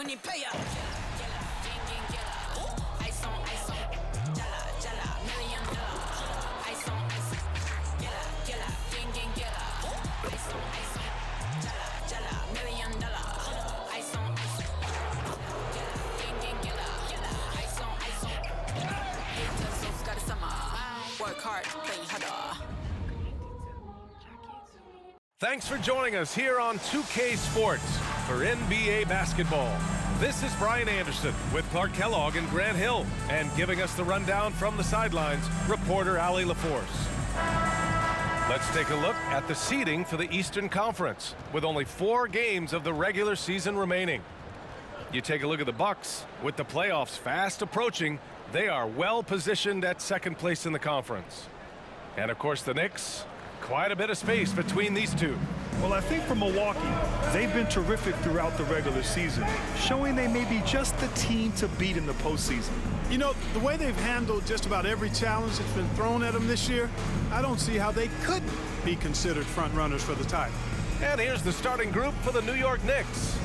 money payer. Ice on, jala, jala, $1 million. Ice on, jala, gang, jala. Ice on, jala, jala, $1 million. Ice on, gang, jala. Ice on, haters so scared of summer. Work hard, play harder. Thanks for joining us here on 2K Sports for NBA basketball. This is Brian Anderson with Clark Kellogg and Grant Hill, and giving us the rundown from the sidelines, reporter Allie LaForce. Let's take a look at the seeding for the Eastern Conference, with only 4 games of the regular season remaining. You take a look at the Bucks. With the playoffs fast approaching, they are well positioned at second place in the conference. And of course the Knicks, quite a bit of space between these two. Well, I think for Milwaukee, they've been terrific throughout the regular season, showing they may be just the team to beat in the postseason. You know, the way they've handled just about every challenge that's been thrown at them this year, I don't see how they couldn't be considered front runners for the title. And here's the starting group for the New York Knicks.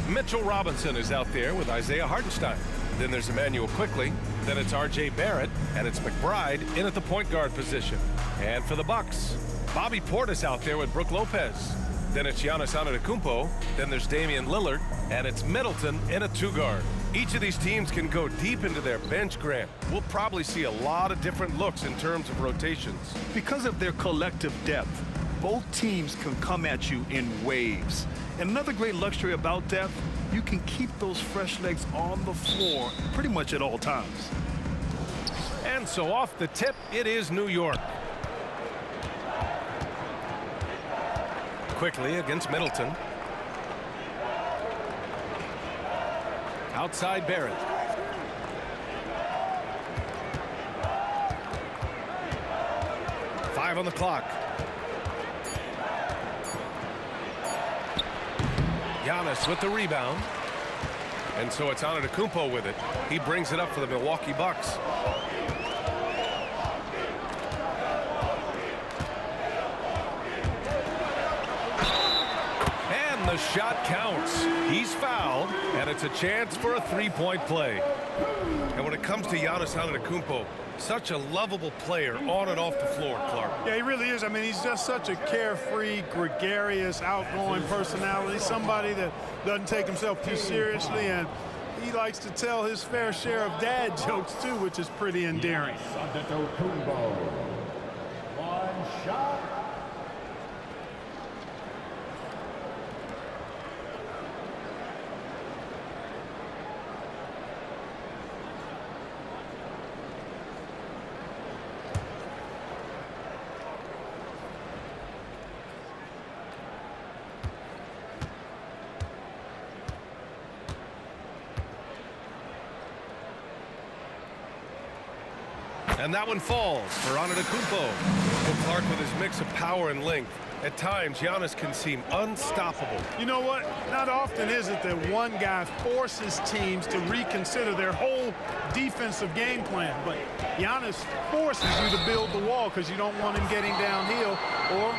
Mitchell Robinson is out there with Isaiah Hartenstein. Then there's Emmanuel Quickley. Then it's R.J. Barrett, and it's McBride in at the point guard position. And for the Bucks, Bobby Portis out there with Brook Lopez. Then it's Giannis Antetokounmpo. Then there's Damian Lillard, and it's Middleton in a 2-guard. Each of these teams can go deep into their bench, Grant. We'll probably see a lot of different looks in terms of rotations. Because of their collective depth, both teams can come at you in waves. And another great luxury about depth, you can keep those fresh legs on the floor pretty much at all times. And so off the tip, it is New York. Quickly against Middleton. Outside Barrett. Five on the clock. Giannis with the rebound. And so it's Antetokounmpo with it. He brings it up for the Milwaukee Bucks. And the shot counts. He's fouled, and it's a chance for a 3-point play. And when it comes to Giannis Antetokounmpo, such a lovable player on and off the floor, Clark. Yeah, he really is. I mean, he's just such a carefree, gregarious, outgoing personality, somebody that doesn't take himself too seriously, and he likes to tell his fair share of dad jokes, too, which is pretty endearing. Antetokounmpo. One shot. And that one falls for Antetokounmpo. Well, Clark, with his mix of power and length, at times Giannis can seem unstoppable. You know what? Not often is it that one guy forces teams to reconsider their whole defensive game plan. But Giannis forces you to build the wall because you don't want him getting downhill, or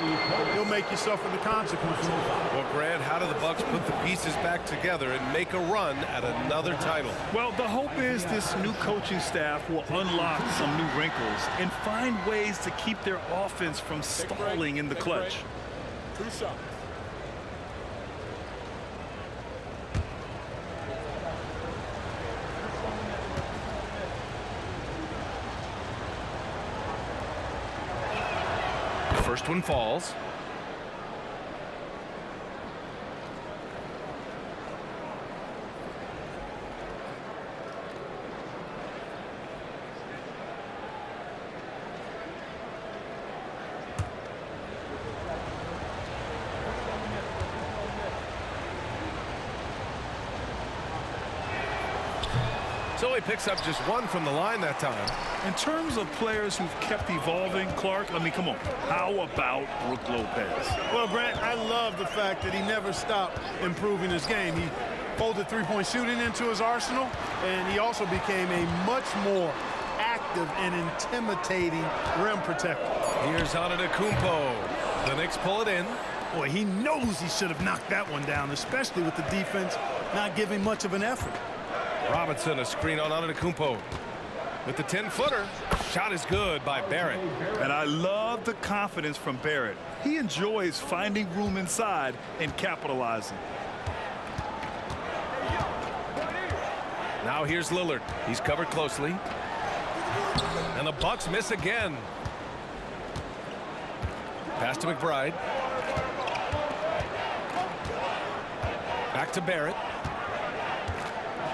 he'll make you suffer the consequences. Well, Grant, how do the Bucks put the pieces back together and make a run at another title? Well, the hope is this new coaching staff will unlock some new wrinkles and find ways to keep their offense from stalling in the clutch. 2 shots. The first one falls. So he picks up just one from the line that time. In terms of players who've kept evolving, Clark, I mean, come on. How about Brook Lopez? Well, Grant, I love the fact that he never stopped improving his game. He folded three-point shooting into his arsenal, and he also became a much more active and intimidating rim protector. Here's Antetokounmpo. The Knicks pull it in. Boy, he knows he should have knocked that one down, especially with the defense not giving much of an effort. Robinson, a screen on Antetokounmpo. With the 10-footer, shot is good by Barrett. And I love the confidence from Barrett. He enjoys finding room inside and capitalizing. Now here's Lillard. He's covered closely. And the Bucks miss again. Pass to McBride. Back to Barrett.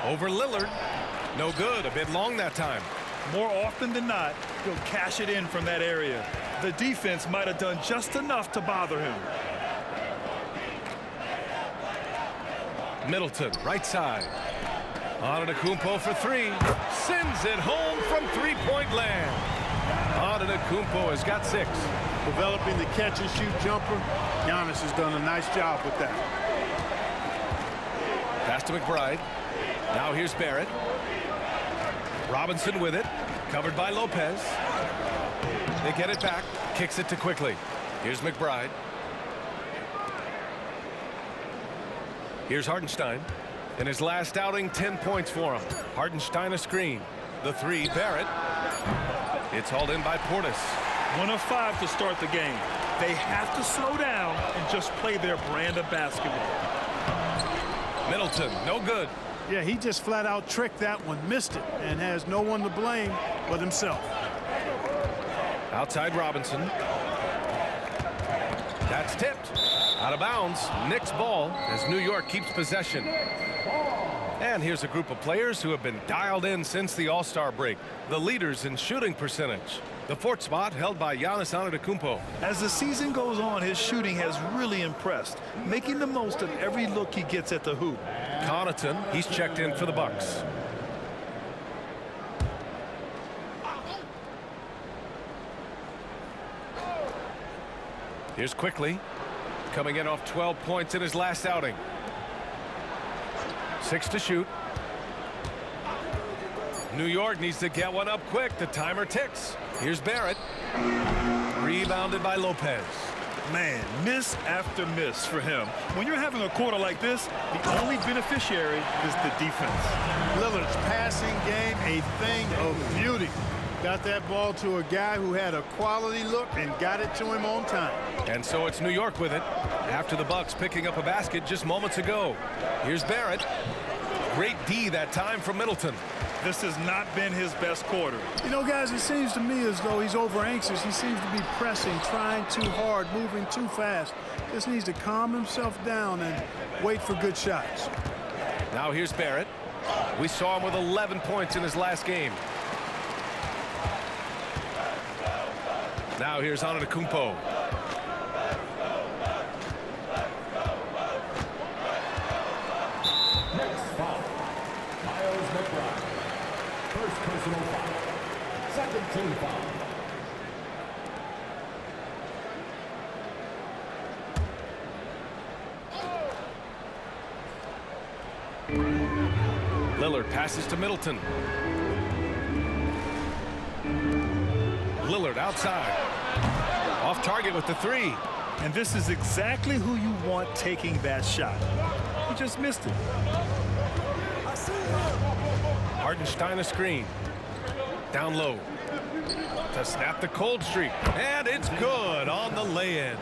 Over Lillard. No good. A bit long that time. More often than not, he'll cash it in from that area. The defense might have done just enough to bother him. Middleton, right side. Antetokounmpo for three. Sends it home from three-point land. Antetokounmpo has got 6. Developing the catch-and-shoot jumper. Giannis has done a nice job with that. Pass to McBride. Now here's Barrett. Robinson with it. Covered by Lopez. They get it back. Kicks it to Quickly. Here's McBride. Here's Hartenstein. In his last outing, 10 points for him. Hartenstein a screen. The 3, Barrett. It's hauled in by Portis. 1 of 5 to start the game. They have to slow down and just play their brand of basketball. Middleton, no good. Yeah, he just flat out tricked that one, missed it, and has no one to blame but himself. Outside Robinson. That's tipped. Out of bounds. Knicks ball as New York keeps possession. And here's a group of players who have been dialed in since the All-Star break. The leaders in shooting percentage. The 4th spot held by Giannis Antetokounmpo. As the season goes on, his shooting has really impressed, making the most of every look he gets at the hoop. Connaughton, he's checked in for the Bucks. Here's Quickly, coming in off 12 points in his last outing. 6 to shoot. New York needs to get one up quick. The timer ticks. Here's Barrett. Rebounded by Lopez. Man, miss after miss for him. When you're having a quarter like this, the only beneficiary is the defense. Lillard's passing game, a thing of beauty. Got that ball to a guy who had a quality look and got it to him on time. And so it's New York with it after the Bucks picking up a basket just moments ago. Here's Barrett. Great D that time from Middleton. This has not been his best quarter. You know, guys, it seems to me as though he's over anxious. He seems to be pressing, trying too hard, moving too fast. Just needs to calm himself down and wait for good shots. Now here's Barrett. We saw him with 11 points in his last game. Now here's Antetokounmpo. Next foul. Miles McBride. First personal foul. Second team foul. Lillard passes to Middleton. Lillard outside. Off target with the 3. And this is exactly who you want taking that shot. He just missed it. Hartenstein a screen. Down low. To snap the cold streak. And it's good on the lay-in.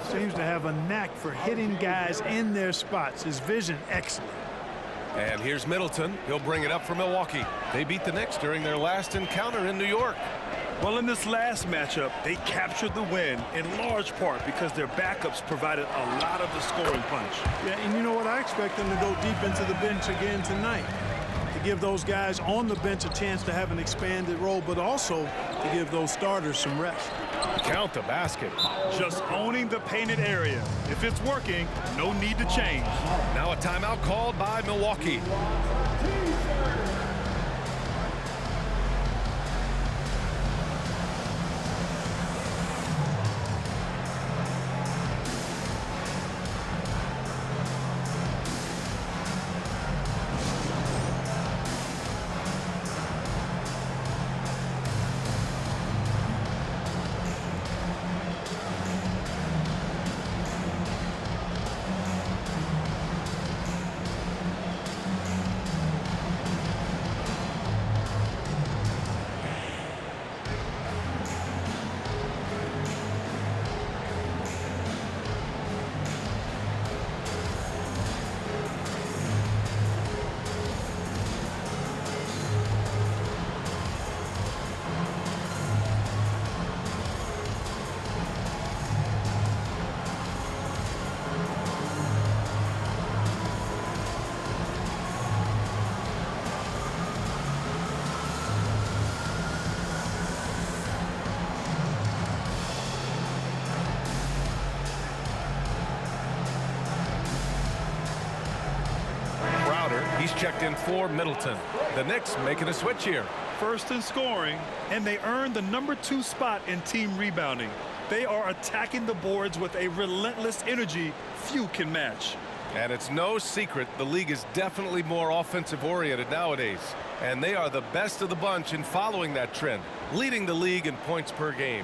Seems to have a knack for hitting guys in their spots. His vision excellent. And here's Middleton. He'll bring it up for Milwaukee. They beat the Knicks during their last encounter in New York. Well, in this last matchup, they captured the win in large part because their backups provided a lot of the scoring punch. Yeah, and you know what? I expect them to go deep into the bench again tonight to give those guys on the bench a chance to have an expanded role, but also to give those starters some rest. Count the basket. Just owning the painted area. If it's working, no need to change. Now a timeout called by Milwaukee. He's checked in for Middleton. The Knicks making a switch here. First in scoring, and they earned the #2 spot in team rebounding. They are attacking the boards with a relentless energy few can match. And it's no secret the league is definitely more offensive-oriented nowadays. And they are the best of the bunch in following that trend, leading the league in points per game.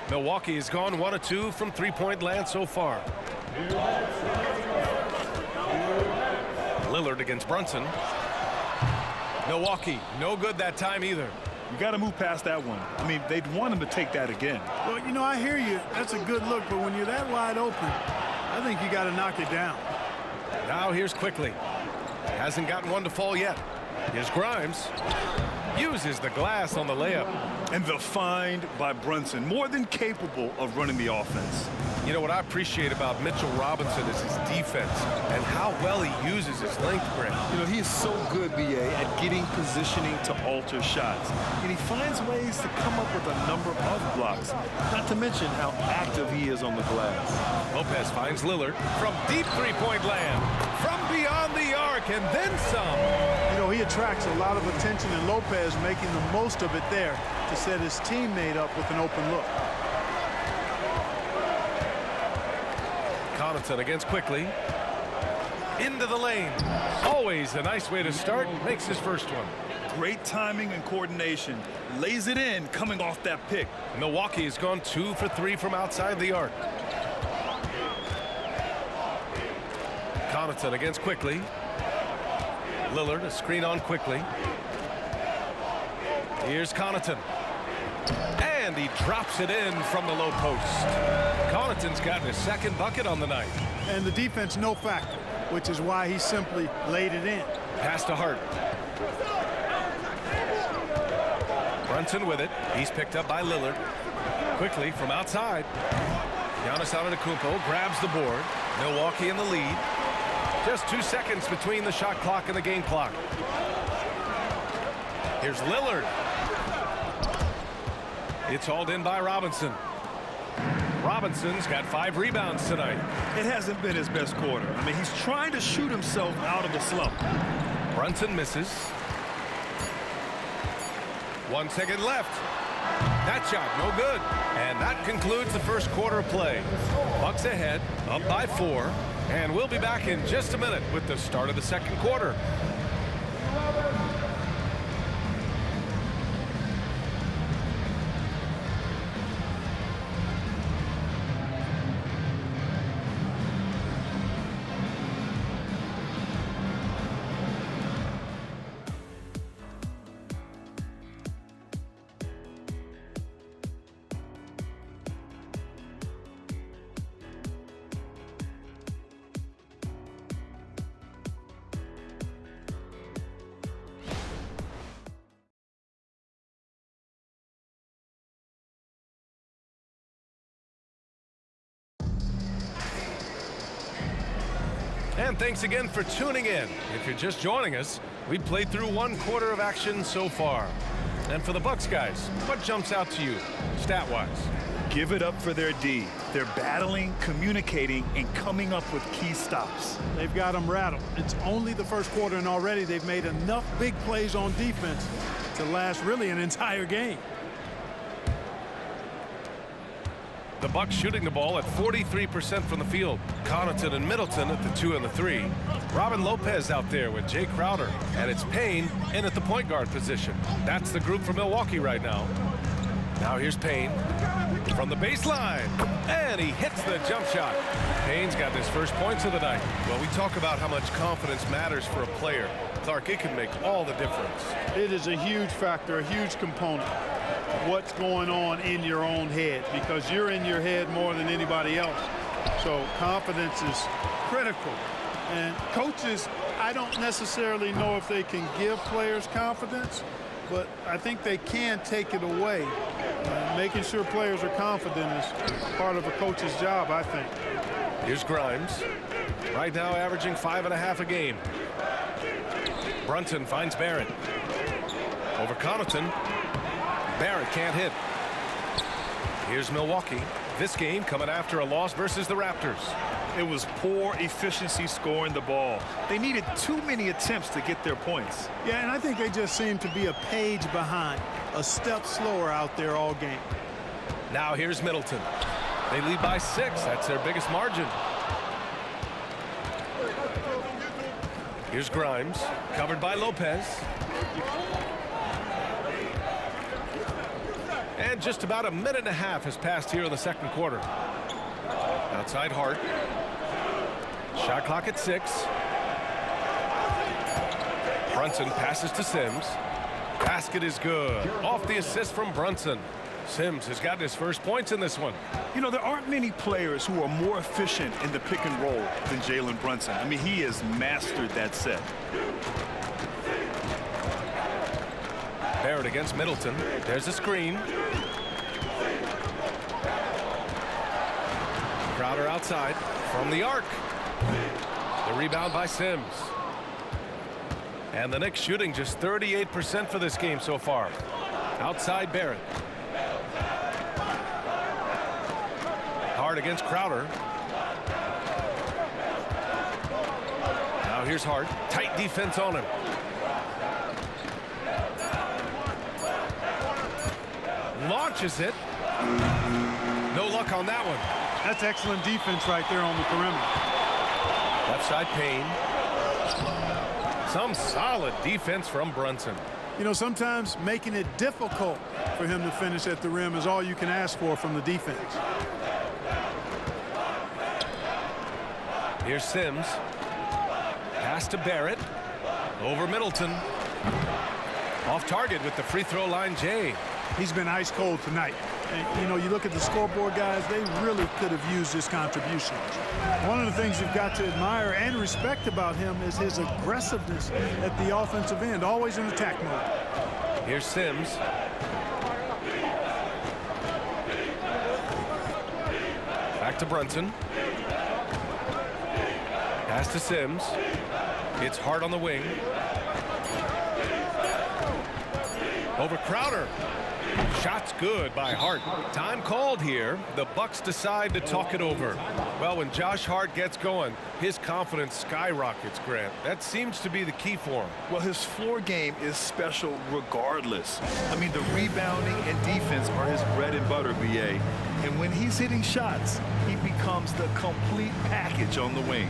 Milwaukee has gone 1 of 2 from three-point land so far. Lillard against Brunson. Milwaukee, no good that time either. You got to move past that one. I mean, they'd want him to take that again. Well, you know, I hear you. That's a good look, but when you're that wide open, I think you got to knock it down. Now here's Quickly. Hasn't gotten one to fall yet. Here's Grimes. Uses the glass on the layup. And the find by Brunson, more than capable of running the offense. You know what I appreciate about Mitchell Robinson is his defense and how well he uses his length, Grant. You know, he is so good, BA, at getting positioning to alter shots. And he finds ways to come up with a number of blocks, not to mention how active he is on the glass. Lopez finds Lillard from deep three-point land, from beyond the arc, and then some. You know, he attracts a lot of attention, and Lopez making the most of it there to set his teammate up with an open look. Connaughton against Quickly. Into the lane. Always a nice way to start. Makes his first one. Great timing and coordination. Lays it in coming off that pick. Milwaukee has gone 2 for 3 from outside the arc. Connaughton against Quickly. Lillard, a screen on Quickly. Here's Connaughton. And he drops it in from the low post. Connaughton's gotten his second bucket on the night. And the defense no factor, which is why he simply laid it in. Pass to Hart. Brunson with it. He's picked up by Lillard. Quickly from outside. Giannis Antetokounmpo grabs the board. Milwaukee in the lead. Just 2 seconds between the shot clock and the game clock. Here's Lillard. It's hauled in by Robinson. Robinson's got 5 rebounds tonight. It hasn't been his best quarter. I mean, he's trying to shoot himself out of the slump. Brunson misses. 1 second left. That shot no good. And that concludes the first quarter of play. Bucks ahead, up by 4. And we'll be back in just a minute with the start of the second quarter. And thanks again for tuning in. If you're just joining us, we've played through 1 quarter of action so far. And for the Bucks guys, what jumps out to you, stat-wise? Give it up for their D. They're battling, communicating, and coming up with key stops. They've got them rattled. It's only the first quarter, and already they've made enough big plays on defense to last really an entire game. The Bucks shooting the ball at 43% from the field. Connaughton and Middleton at the 2 and the 3. Robin Lopez out there with Jay Crowder. And it's Payne in at the point guard position. That's the group for Milwaukee right now. Now here's Payne from the baseline. And he hits the jump shot. Payne's got his first points of the night. Well, we talk about how much confidence matters for a player. Clark, it can make all the difference. It is a huge factor, a huge component. What's going on in your own head, because you're in your head more than anybody else. So confidence is critical. And coaches, I don't necessarily know if they can give players confidence, but I think they can take it away. Making sure players are confident is part of a coach's job, I think. Here's Grimes. Right now averaging 5.5 a game. Brunson finds Barrett. Over Connaughton. Barrett can't hit. Here's Milwaukee. This game coming after a loss versus the Raptors. It was poor efficiency scoring the ball. They needed too many attempts to get their points. Yeah, and I think they just seem to be a page behind, a step slower out there all game. Now here's Middleton. They lead by 6. That's their biggest margin. Here's Grimes, covered by Lopez. And just about a minute and a half has passed here in the second quarter. Outside Hart. Shot clock at 6. Brunson passes to Sims. Basket is good. Off the assist from Brunson. Sims has gotten his first points in this one. You know, there aren't many players who are more efficient in the pick and roll than Jalen Brunson. I mean, he has mastered that set. Barrett against Middleton. There's a screen. Crowder outside from the arc. The rebound by Sims. And the Knicks shooting just 38% for this game so far. Outside Barrett. Hart against Crowder. Now here's Hart. Tight defense on him. Launches it. No luck on that one. That's excellent defense right there on the perimeter. Left side Payne. Some solid defense from Brunson. You know, sometimes making it difficult for him to finish at the rim is all you can ask for from the defense. Here's Sims. Pass to Barrett. Over Middleton. Off target with the free throw line, Jay. He's been ice cold tonight. And, you know, you look at the scoreboard, guys, they really could have used his contribution. One of the things you've got to admire and respect about him is his aggressiveness at the offensive end, always in attack mode. Here's Sims. Back to Brunson. Pass to Sims. It's Hart on the wing. Over Crowder. Shot's good by Hart. Time called here. The Bucks decide to talk it over. Well, when Josh Hart gets going, his confidence skyrockets, Grant. That seems to be the key for him. Well, his floor game is special regardless. I mean, the rebounding and defense are his bread and butter, BA. And when he's hitting shots, he becomes the complete package on the wing.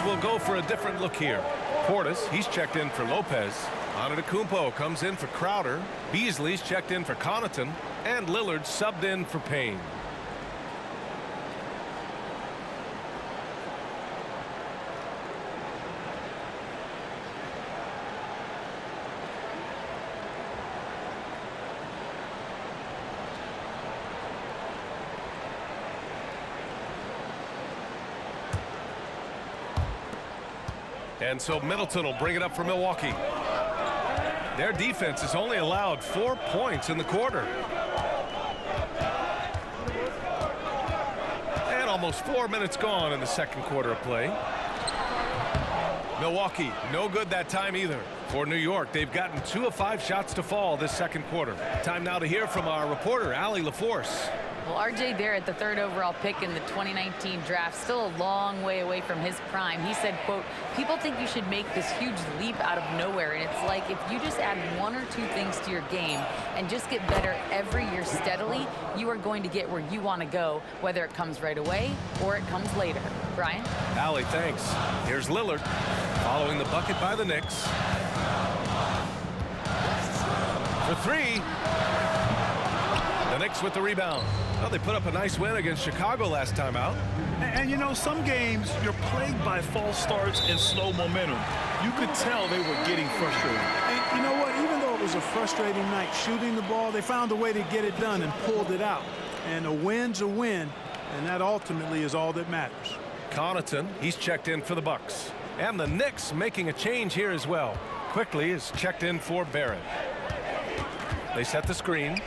Will go for a different look here. Portis, he's checked in for Lopez. Antetokounmpo comes in for Crowder. Beasley's checked in for Connaughton. And Lillard subbed in for Payne. And so Middleton will bring it up for Milwaukee. Their defense has only allowed 4 points in the quarter. And almost 4 minutes gone in the second quarter of play. Milwaukee, no good that time either. For New York, they've gotten 2 of 5 shots to fall this second quarter. Time now to hear from our reporter, Allie LaForce. Well, R.J. Barrett, the 3rd overall pick in the 2019 draft, still a long way away from his prime. He said, quote, "People think you should make this huge leap out of nowhere, and it's like if you just add 1 or 2 things to your game and just get better every year steadily, you are going to get where you want to go, whether it comes right away or it comes later." Brian? Allie, thanks. Here's Lillard following the bucket by the Knicks. For 3. The Knicks with the rebound. Well, they put up a nice win against Chicago last time out. And you know, some games you're plagued by false starts and slow momentum. You could tell they were getting frustrated. And you know what? Even though it was a frustrating night shooting the ball, they found a way to get it done and pulled it out. And a win's a win, and that ultimately is all that matters. Connaughton, he's checked in for the Bucks. And the Knicks making a change here as well. Quickly is checked in for Barrett. They set the screen.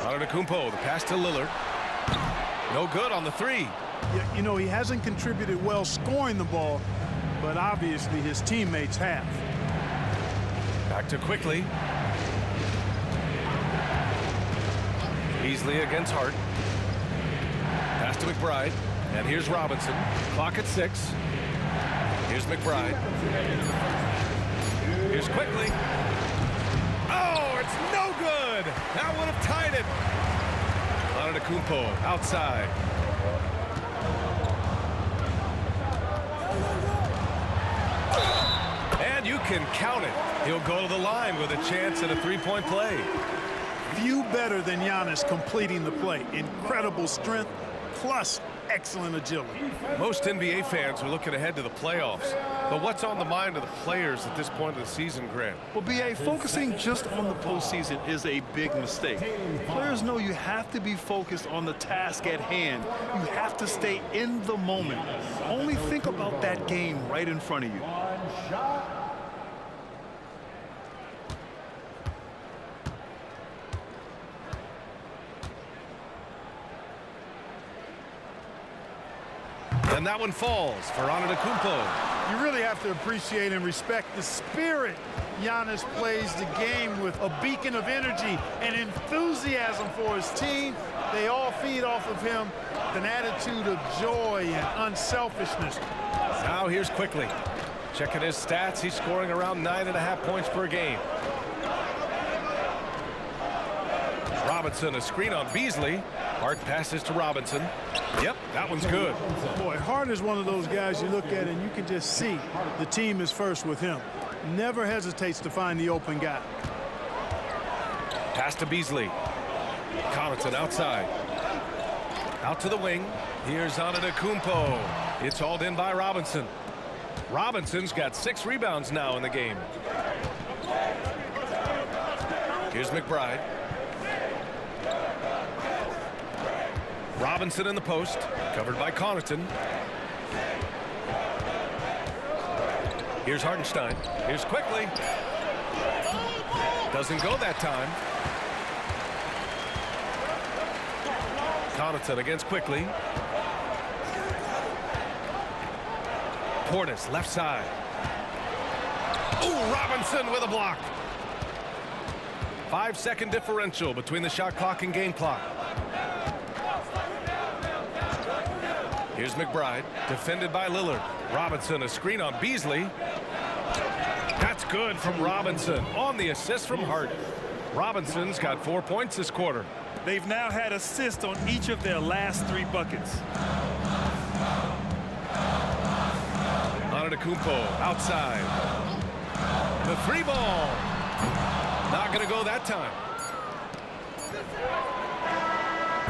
Antetokounmpo, the pass to Lillard. No good on the 3. Yeah, you know, he hasn't contributed well scoring the ball, but obviously his teammates have. Back to Quickly. Beasley against Hart. Pass to McBride. And here's Robinson. Clock at 6. Here's McBride. Here's Quickly. Oh, it's no good. That would have tied it. Antetokounmpo outside. And you can count it. He'll go to the line with a chance at a 3-point play. Few better than Giannis completing the play. Incredible strength, plus excellent agility. Most NBA fans are looking ahead to the playoffs. But what's on the mind of the players at this point of the season, Grant? Well, B.A., focusing just on the postseason is a big mistake. Players know you have to be focused on the task at hand. You have to stay in the moment. Only think about that game right in front of you. And that one falls for Antetokounmpo. You really have to appreciate and respect the spirit Giannis plays the game with. A beacon of energy and enthusiasm for his team. They all feed off of him with an attitude of joy and unselfishness. Now here's Quickly. Checking his stats, he's scoring around 9.5 points per game. Robinson, a screen on Beasley. Hart passes to Robinson. Yep, that one's good. Boy, Hart is one of those guys you look at and you can just see the team is first with him. Never hesitates to find the open guy. Pass to Beasley. Connaughton outside. Out to the wing. Here's Antetokounmpo. It's hauled in by Robinson. Robinson's got 6 rebounds now in the game. Here's McBride. Robinson in the post, covered by Connaughton. Here's Hartenstein. Here's Quickly. Doesn't go that time. Connaughton against Quickly. Portis left side. Ooh, Robinson with a block. 5-second differential between the shot clock and game clock. Here's McBride, defended by Lillard. Robinson, a screen on Beasley. That's good from Robinson on the assist from Hart. Robinson's got 4 points this quarter. They've now had assists on each of their last 3 buckets. Antetokounmpo outside. The 3 ball. Not going to go that time.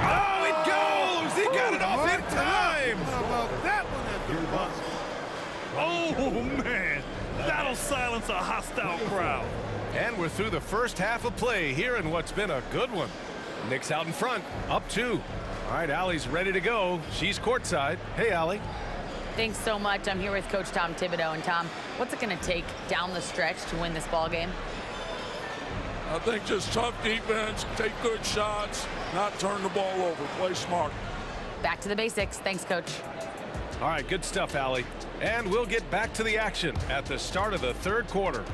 Oh, it goes! He got it off in time! How about that one at the buzzer? Oh, man. That'll silence a hostile crowd. And we're through the first half of play here in what's been a good one. Knicks out in front, up 2. All right, Allie's ready to go. She's courtside. Hey, Allie. Thanks so much. I'm here with Coach Tom Thibodeau. And Tom, what's it going to take down the stretch to win this ball game? I think just tough defense, take good shots, not turn the ball over, play smart. Back to the basics. Thanks, Coach. All right, good stuff, Allie. And we'll get back to the action at the start of the 3rd quarter.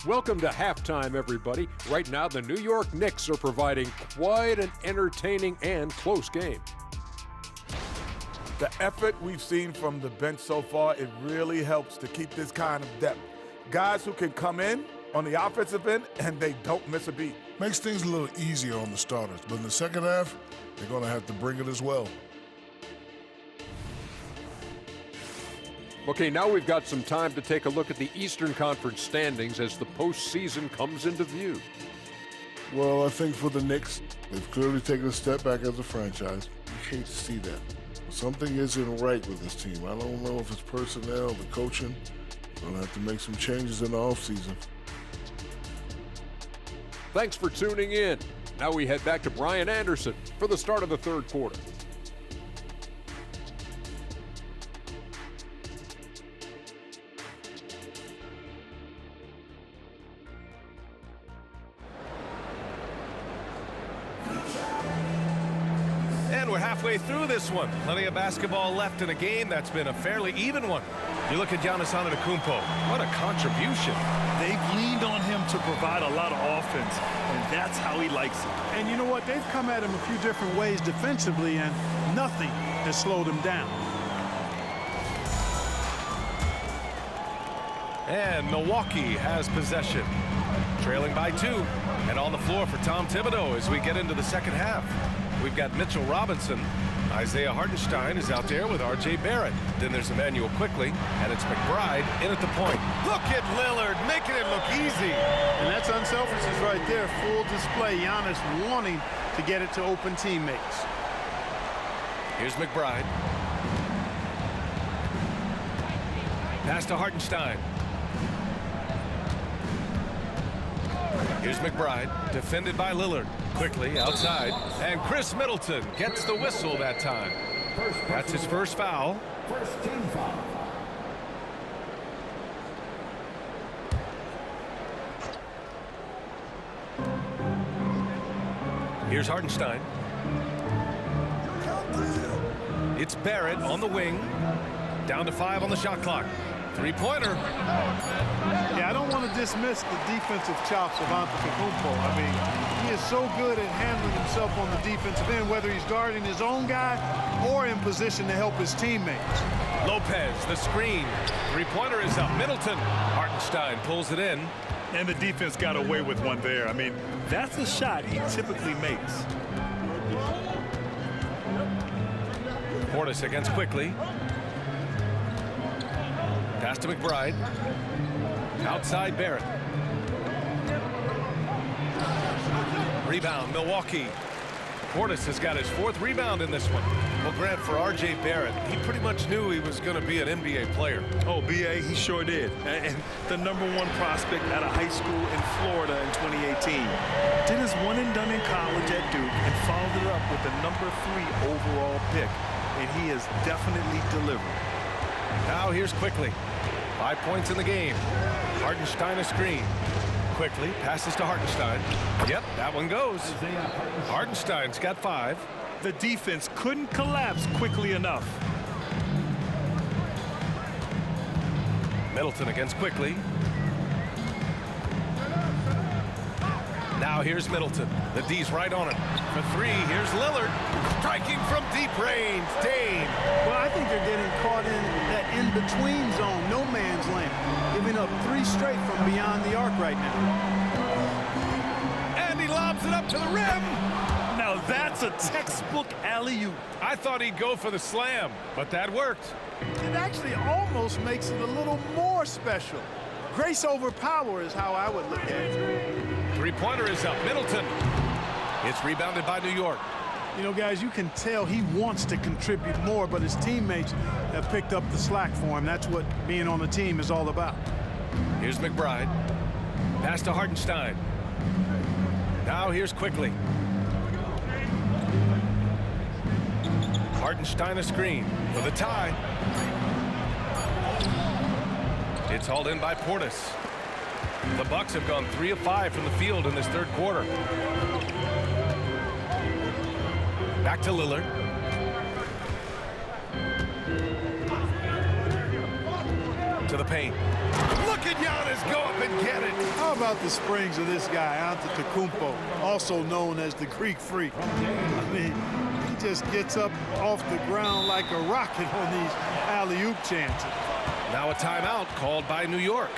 Welcome to halftime, everybody. Right now, the New York Knicks are providing quite an entertaining and close game. The effort we've seen from the bench so far, it really helps to keep this kind of depth. Guys who can come in on the offensive end and they don't miss a beat. Makes things a little easier on the starters, but in the second half, they're going to have to bring it as well. Okay, now we've got some time to take a look at the Eastern Conference standings as the postseason comes into view. Well, I think for the Knicks, they've clearly taken a step back as a franchise. You hate to see that. Something isn't right with this team. I don't know if it's personnel, the coaching. They'll have to make some changes in the offseason. Thanks for tuning in. Now we head back to Brian Anderson for the start of the third quarter. And we're halfway through this one. Plenty of basketball left in a game that's been a fairly even one. You look at Giannis Antetokounmpo. What a contribution. They've leaned on him to provide a lot of offense, and that's how he likes it. And you know what? They've come at him a few different ways defensively, and nothing has slowed him down. And Milwaukee has possession. Trailing by 2. And on the floor for Tom Thibodeau as we get into the second half. We've got Mitchell Robinson. Isaiah Hartenstein is out there with R.J. Barrett. Then there's Emmanuel Quickley, and it's McBride in at the point. Look at Lillard making it look easy. And that's unselfishness right there. Full display. Giannis wanting to get it to open teammates. Here's McBride. Pass to Hartenstein. Here's McBride, defended by Lillard. Quickly outside, and Chris Middleton gets the whistle that time. That's his first foul. First team foul. Here's Hartenstein. It's Barrett on the wing. Down to 5 on the shot clock. Three-pointer. Yeah, I don't want to dismiss the defensive chops of Antetokounmpo. I mean, he is so good at handling himself on the defensive end, whether he's guarding his own guy or in position to help his teammates. Lopez, the screen. Three-pointer is up. Middleton. Hartenstein pulls it in. And the defense got away with one there. I mean, that's a shot he typically makes. Portis against Quickley. Pass to McBride. Outside Barrett. Rebound, Milwaukee. Portis has got his 4th rebound in this one. Well, Grant, for R.J. Barrett, he pretty much knew he was going to be an NBA player. Oh, B.A., he sure did. And the #1 prospect out of high school in Florida in 2018. Did his one and done in college at Duke and followed it up with the #3 overall pick. And he has definitely delivered. Now here's Quickley. 5 points in the game. Hartenstein a screen. Quickly passes to Hartenstein. Yep, that one goes. Hartenstein's got 5. The defense couldn't collapse quickly enough. Middleton against Quickley. Now here's Middleton. The D's right on it. For 3, here's Lillard. Striking from deep range. Dane. Well, I think they're getting caught in that in-between zone, no man's land, giving up 3 straight from beyond the arc right now. And he lobs it up to the rim. Now that's a textbook alley-oop. I thought he'd go for the slam, but that worked. It actually almost makes it a little more special. Grace over power is how I would look at it. Three-pointer is up. Middleton. It's rebounded by New York. You know, guys, you can tell he wants to contribute more, but his teammates have picked up the slack for him. That's what being on the team is all about. Here's McBride. Pass to Hartenstein. Now here's Quickley. Hartenstein a screen for the tie. It's hauled in by Portis. The Bucks have gone 3 of 5 from the field in this third quarter. Back to Lillard. To the paint. Look at Giannis go up and get it. How about the springs of this guy, Antetokounmpo, also known as the Greek Freak? I mean, he just gets up off the ground like a rocket on these alley-oop chances. Now a timeout called by New York.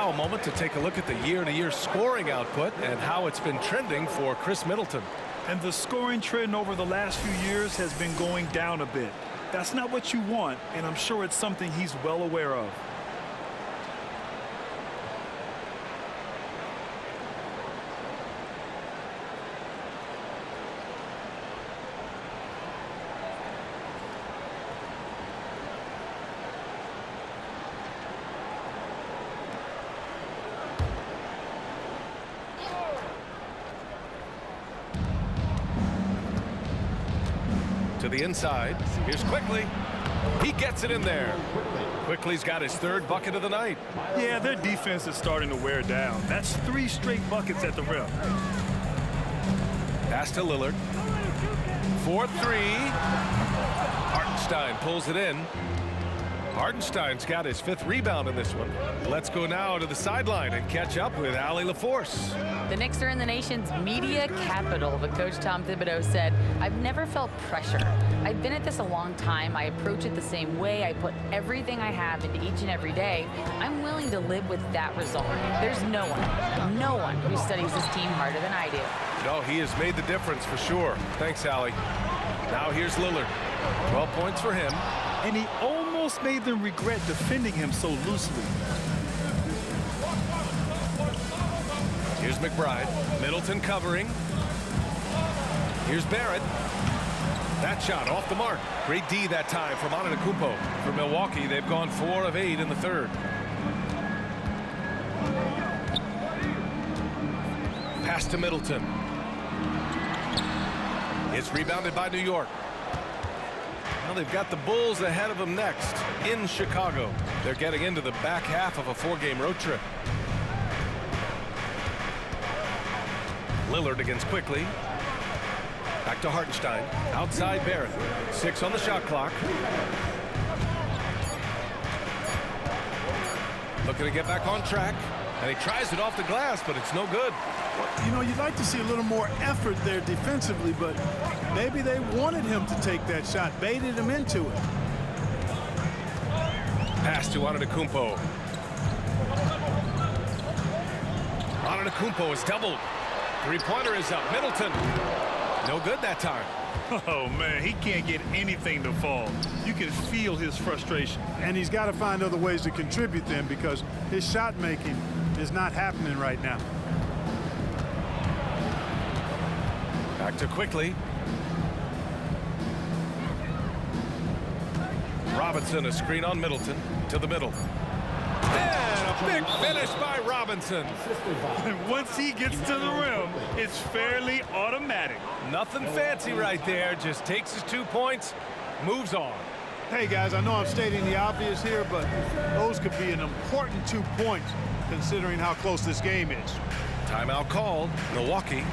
A moment to take a look at the year-to-year scoring output and how it's been trending for Chris Middleton. And the scoring trend over the last few years has been going down a bit. That's not what you want, and I'm sure it's something he's well aware of. To the inside. Here's Quickly. He gets it in there. Quickly's got his third bucket of the night. Yeah, their defense is starting to wear down. That's 3 straight buckets at the rim. Pass to Lillard. 4-3. Hartenstein pulls it in. Hartenstein's got his 5th rebound in this one. Let's go now to the sideline and catch up with Allie LaForce. The Knicks are in the nation's media capital, but Coach Tom Thibodeau said, "I've never felt pressure. I've been at this a long time. I approach it the same way. I put everything I have into each and every day. I'm willing to live with that result. There's no one who studies this team harder than I do." No, he has made the difference for sure. Thanks, Allie. Now here's Lillard. 12 points for him. And he almost made them regret defending him so loosely. Here's McBride. Middleton covering. Here's Barrett. That shot off the mark. Great D that time from Antetokounmpo. For Milwaukee, they've gone 4 of 8 in the third. Pass to Middleton. It's rebounded by New York. Well, they've got the Bulls ahead of them next in Chicago. They're getting into the back half of a 4-game road trip. Lillard against Quickly. Back to Hartenstein. Outside Barrett. 6 on the shot clock. Looking to get back on track. And he tries it off the glass, but it's no good. You know, you'd like to see a little more effort there defensively, but maybe they wanted him to take that shot, baited him into it. Pass to Antetokounmpo. Antetokounmpo is doubled. 3-pointer is up. Middleton. No good that time. Oh, man, he can't get anything to fall. You can feel his frustration. And he's got to find other ways to contribute then, because his shot making is not happening right now. Back to Quickly. Robinson, a screen on Middleton. To the middle. And a big finish by Robinson. And once he gets to the rim, it's fairly automatic. Nothing fancy right there. Just takes his 2 points, moves on. Hey, guys, I know I'm stating the obvious here, but those could be an important 2 points considering how close this game is. Timeout called. Milwaukee.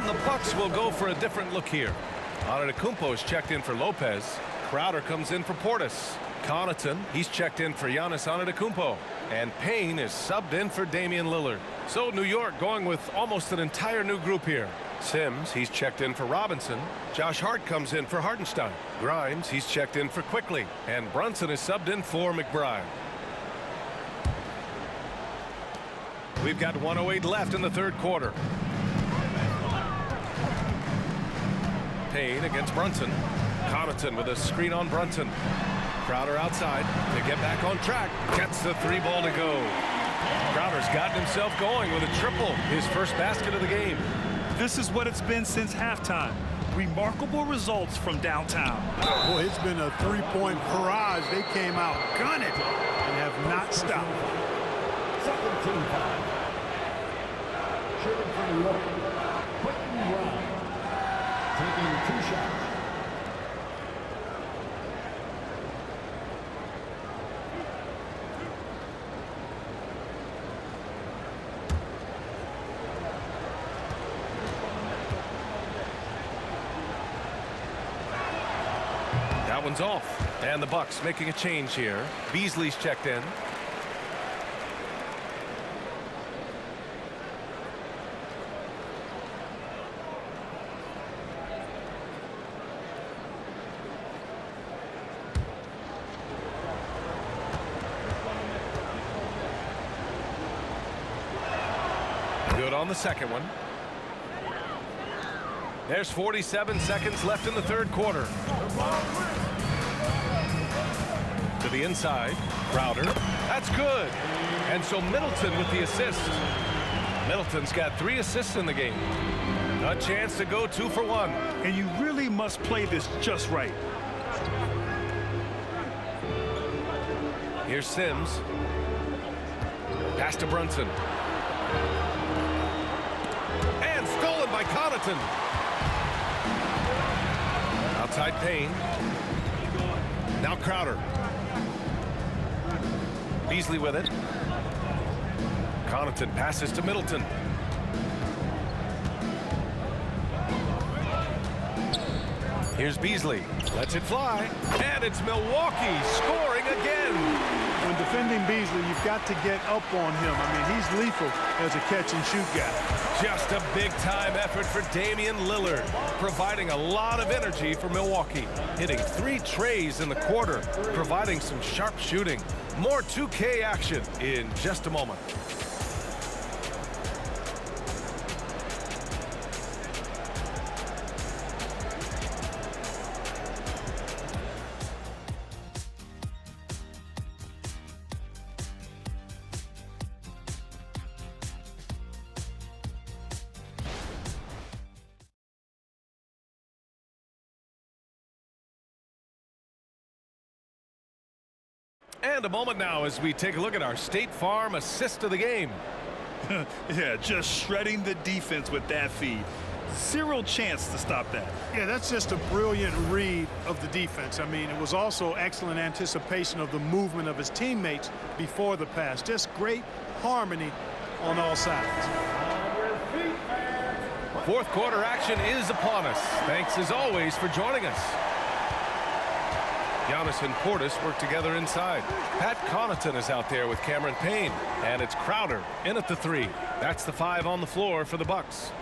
The Bucks will go for a different look here. Antetokounmpo is checked in for Lopez. Crowder comes in for Portis. Connaughton, he's checked in for Giannis Antetokounmpo. And Payne is subbed in for Damian Lillard. So New York going with almost an entire new group here. Sims, he's checked in for Robinson. Josh Hart comes in for Hartenstein. Grimes, he's checked in for Quickly. And Brunson is subbed in for McBride. We've got 1:08 left in the third quarter. Payne against Brunson. Connaughton with a screen on Brunson. Crowder outside to get back on track. Gets the 3 ball to go. Crowder's gotten himself going with a triple. His first basket of the game. This is what it's been since halftime. Remarkable results from downtown. Boy, it's been a 3-point barrage. They came out gunning and have not stopped. Second team foul. Shooting for New York, Quentin Brown. Taking 2 shots. That one's off. And the Bucks making a change here. Beasley's checked in. Good on the second one. There's 47 seconds left in the third quarter. To the inside. Crowder. That's good. And so Middleton with the assist. Middleton's got 3 assists in the game. A chance to go 2 for 1. And you really must play this just right. Here's Sims. Pass to Brunson. And stolen by Connaughton. Outside Payne. Now Crowder. Beasley with it. Connaughton passes to Middleton. Here's Beasley. Lets it fly. And it's Milwaukee scoring again. When defending Beasley, you've got to get up on him. I mean, he's lethal as a catch-and-shoot guy. Just a big-time effort for Damian Lillard, providing a lot of energy for Milwaukee. Hitting 3 trays in the quarter, providing some sharp shooting. More 2K action in just a moment. And a moment now as we take a look at our State Farm assist of the game. Yeah, just shredding the defense with that feed. Zero chance to stop that. Yeah, that's just a brilliant read of the defense. I mean, it was also excellent anticipation of the movement of his teammates before the pass. Just great harmony on all sides. Fourth quarter action is upon us. Thanks as always for joining us. Giannis and Portis work together inside. Pat Connaughton is out there with Cameron Payne. And it's Crowder in at the 3. That's the 5 on the floor for the Bucks.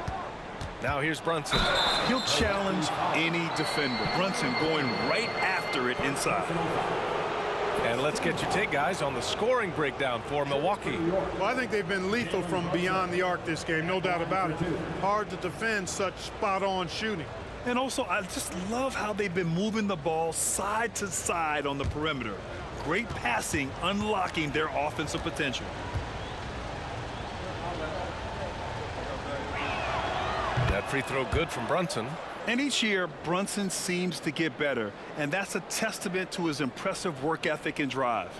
Now here's Brunson. He'll challenge any defender. Brunson going right after it inside. And let's get your take, guys, on the scoring breakdown for Milwaukee. Well, I think they've been lethal from beyond the arc this game, no doubt about it. Hard to defend such spot-on shooting. And also, I just love how they've been moving the ball side to side on the perimeter. Great passing, unlocking their offensive potential. That free throw good from Brunson. And each year, Brunson seems to get better, and that's a testament to his impressive work ethic and drive.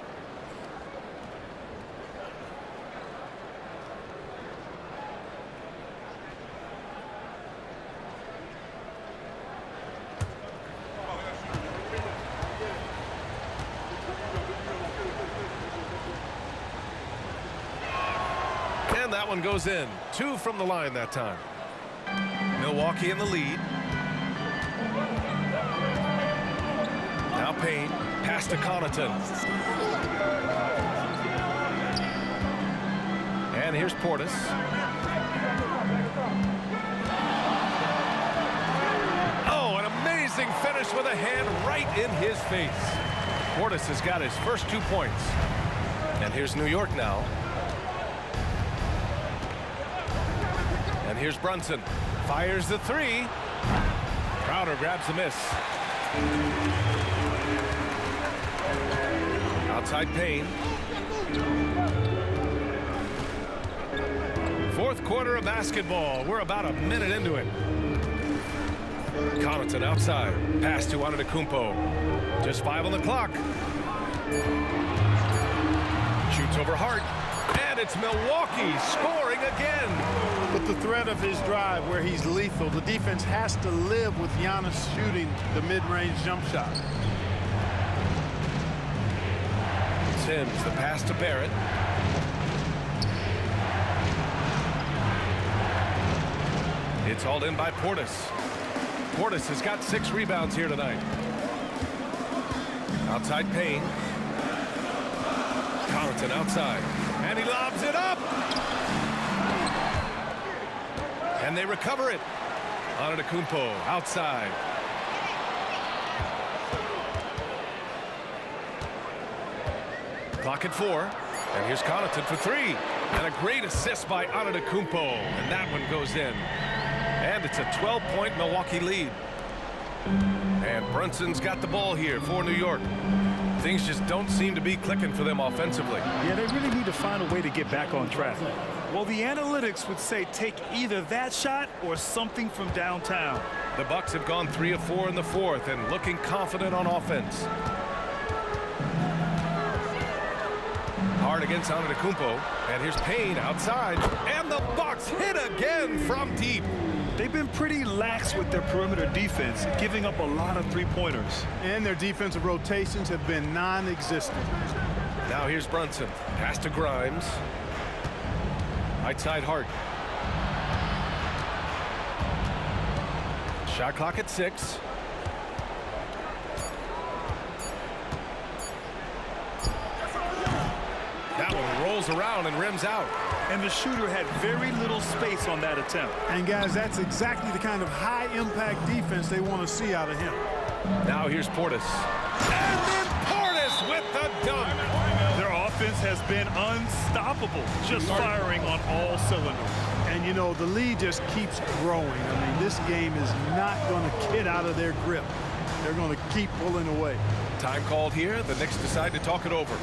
And that one goes in. 2 from the line that time. Milwaukee in the lead. Now Payne, pass to Connaughton. And here's Portis. Oh, an amazing finish with a hand right in his face. Portis has got his first 2 points. And here's New York now. And here's Brunson. Fires the 3. Crowder grabs the miss. Outside Payne. Fourth quarter of basketball. We're about a minute into it. Connaughton outside. Pass to Antetokounmpo. Just 5 on the clock. Shoots over Hart. And it's Milwaukee scoring again. With the threat of his drive where he's lethal, the defense has to live with Giannis shooting the mid-range jump shot. Sims, the pass to Barrett. It's hauled in by Portis. Portis has got 6 rebounds here tonight. Outside Payne. Connaughton outside. And he lobs it up. And they recover it. Antetokounmpo outside. Clock at 4. And here's Connaughton for 3. And a great assist by Antetokounmpo. And that one goes in. And it's a 12-point Milwaukee lead. And Brunson's got the ball here for New York. Things just don't seem to be clicking for them offensively. Yeah, they really need to find a way to get back on track. Well, the analytics would say take either that shot or something from downtown. The Bucks have gone 3 of 4 in the fourth and looking confident on offense. Hard against Antetokounmpo. And here's Payne outside. And the Bucks hit again from deep. They've been pretty lax with their perimeter defense, giving up a lot of three-pointers. And their defensive rotations have been non-existent. Now here's Brunson. Pass to Grimes. Right side Hart. Shot clock at 6. That one rolls around and rims out. And the shooter had very little space on that attempt. And guys, that's exactly the kind of high-impact defense they want to see out of him. Now here's Portis. And then Portis with the dunk. Their offense has been unstoppable, just firing on all cylinders. And, you know, the lead just keeps growing. I mean, this game is not going to get out of their grip. They're going to keep pulling away. Time called here. The Knicks decide to talk it over.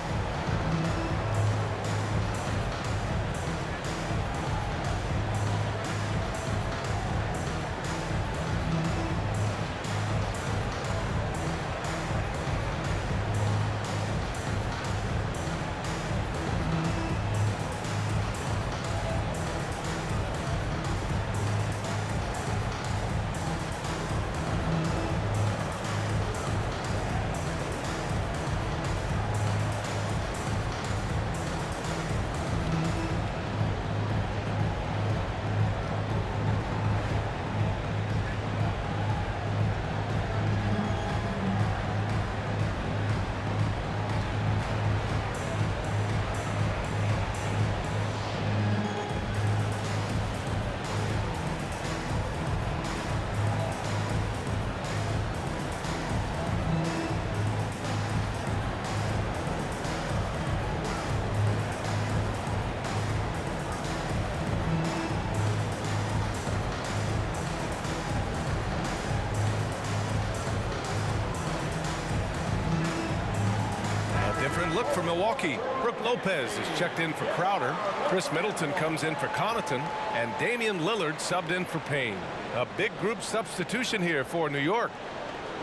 look for Milwaukee. Brooke Lopez is checked in for Crowder. Chris Middleton comes in for Connaughton. And Damian Lillard subbed in for Payne. A big group substitution here for New York.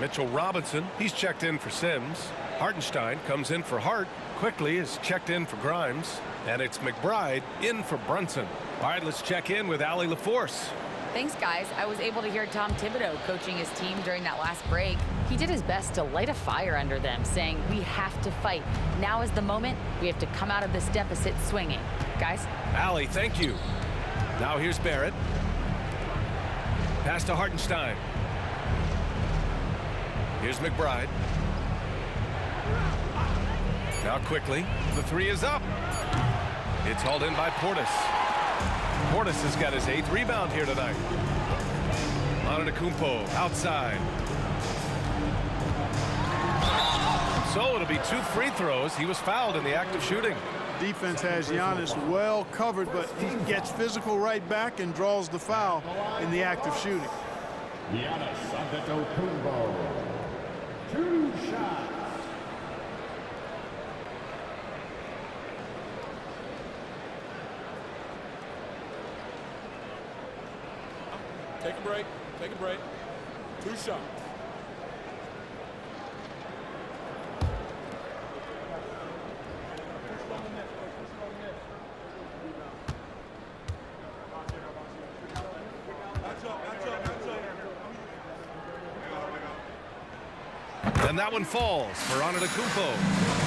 Mitchell Robinson, he's checked in for Sims. Hartenstein comes in for Hart. Quickly is checked in for Grimes. And it's McBride in for Brunson. All right, let's check in with Allie LaForce. Thanks, guys. I was able to hear Tom Thibodeau coaching his team during that last break. He did his best to light a fire under them, saying, we have to fight. Now is the moment. We have to come out of this deficit swinging. Guys? Allie, thank you. Now here's Barrett. Pass to Hartenstein. Here's McBride. Now quickly, the three is up. It's hauled in by Portis. Portis has got his 8th rebound here tonight. Antetokounmpo outside. So it'll be 2 free throws. He was fouled in the act of shooting. Defense has Giannis well covered, but he gets physical right back and draws the foul in the act of shooting. Giannis Antetokounmpo. 2 shots. Take a break. Take a break. 2 shots. And that one falls for Antetokounmpo.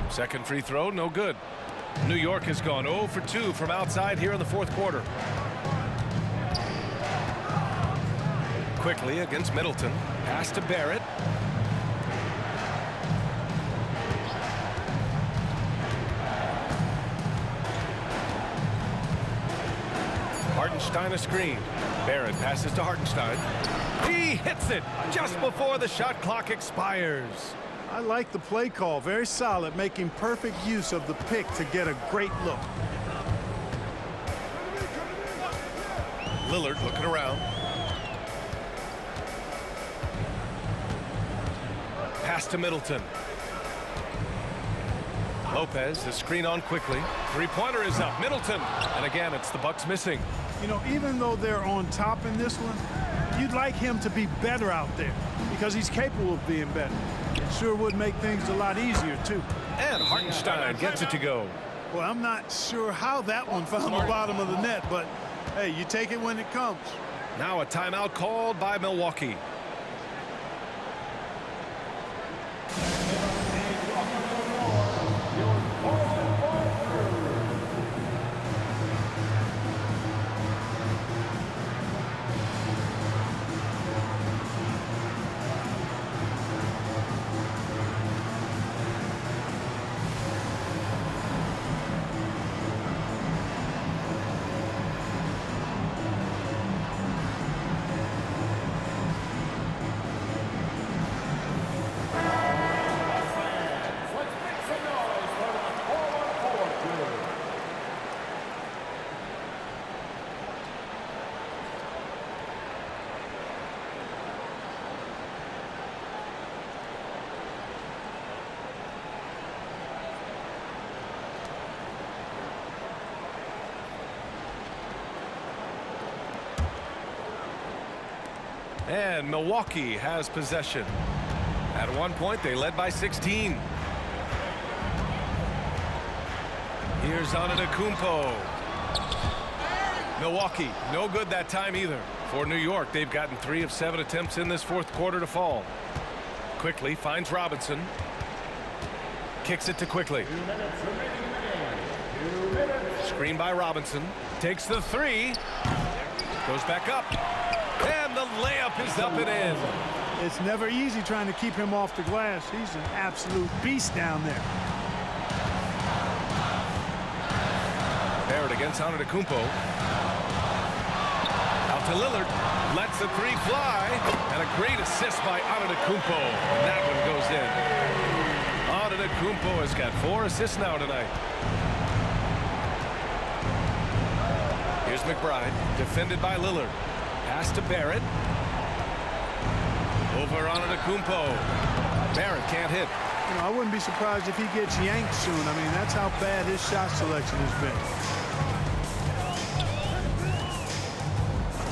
Second free throw, no good. New York has gone 0 for 2 from outside here in the 4th quarter. Quickly against Middleton. Pass to Barrett. Hartenstein a screen. Barrett passes to Hartenstein. He hits it just before the shot clock expires. I like the play call. Very solid, making perfect use of the pick to get a great look. Lillard looking around. Pass to Middleton. Lopez, the screen on quickly. Three-pointer is up. Middleton. And again, it's the Bucks missing. You know, even though they're on top in this one, you'd like him to be better out there because he's capable of being better. It sure would make things a lot easier, too. And Hartenstein gets it to go. Well, I'm not sure how that one found the bottom of the net, but, hey, you take it when it comes. Now a timeout called by Milwaukee. And Milwaukee has possession. At one point, they led by 16. Here's Antetokounmpo. Milwaukee, no good that time either. For New York, they've gotten 3 of 7 attempts in this 4th quarter to fall. Quickly finds Robinson. Kicks it to Quickly. Screen by Robinson. Takes the 3. Goes back up. And the layup is up and in. It's never easy trying to keep him off the glass. He's an absolute beast down there. Barrett against Antetokounmpo. Out to Lillard. Lets the three fly. And a great assist by Antetokounmpo. And that one goes in. Antetokounmpo has got 4 assists now tonight. Here's McBride. Defended by Lillard. Pass to Barrett. Over Antetokounmpo. Barrett can't hit. You know, I wouldn't be surprised if he gets yanked soon. I mean, that's how bad his shot selection has been.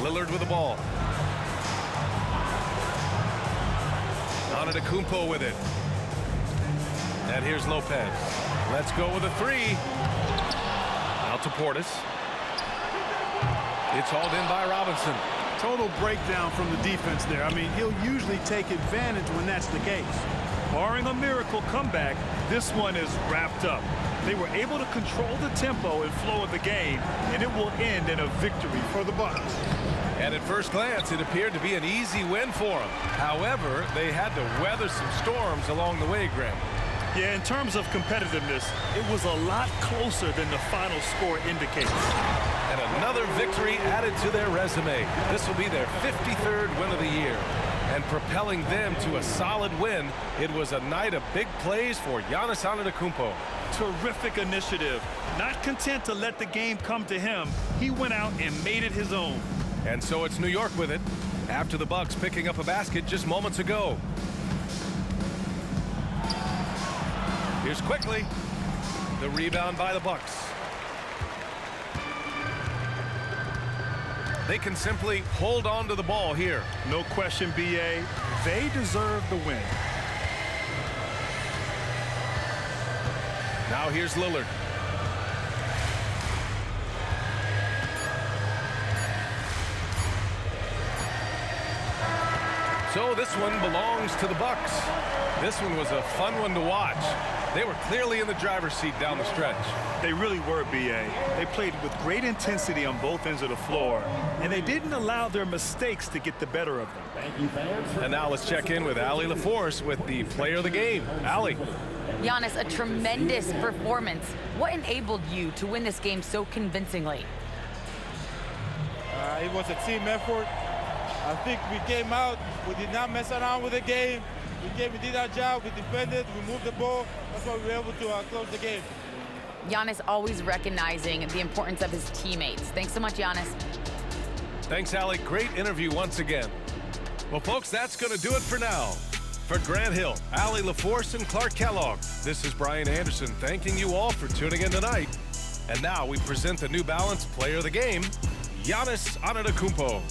Lillard with the ball. Antetokounmpo with it. And here's Lopez. Let's go with a 3. Out to Portis. It's hauled in by Robinson. Total breakdown from the defense there. I mean, he'll usually take advantage when that's the case. Barring a miracle comeback, this one is wrapped up. They were able to control the tempo and flow of the game, and it will end in a victory for the Bucks. And at first glance, it appeared to be an easy win for them. However, they had to weather some storms along the way, Graham. Yeah, in terms of competitiveness, it was a lot closer than the final score indicates. And another victory added to their resume. This will be their 53rd win of the year. And propelling them to a solid win, it was a night of big plays for Giannis Antetokounmpo. Terrific initiative. Not content to let the game come to him, he went out and made it his own. And so it's New York with it, after the Bucks picking up a basket just moments ago. Here's quickly the rebound by the Bucks. They can simply hold on to the ball here. No question, B.A. They deserve the win. Now here's Lillard. So this one belongs to the Bucks. This one was a fun one to watch. They were clearly in the driver's seat down the stretch. They really were, B.A. They played with great intensity on both ends of the floor, and they didn't allow their mistakes to get the better of them. Thank you, fans. And now let's check in with Allie LaForce with the player of the game. Allie. Giannis, a tremendous performance. What enabled you to win this game so convincingly? It was a team effort. I think we came out, we did not mess around with the game. We did our job, we defended, we moved the ball. That's why we were able to close the game. Giannis always recognizing the importance of his teammates. Thanks so much, Giannis. Thanks, Allie. Great interview once again. Well, folks, that's going to do it for now. For Grant Hill, Allie LaForce, and Clark Kellogg, this is Brian Anderson thanking you all for tuning in tonight. And now we present the New Balance player of the game, Giannis Antetokounmpo.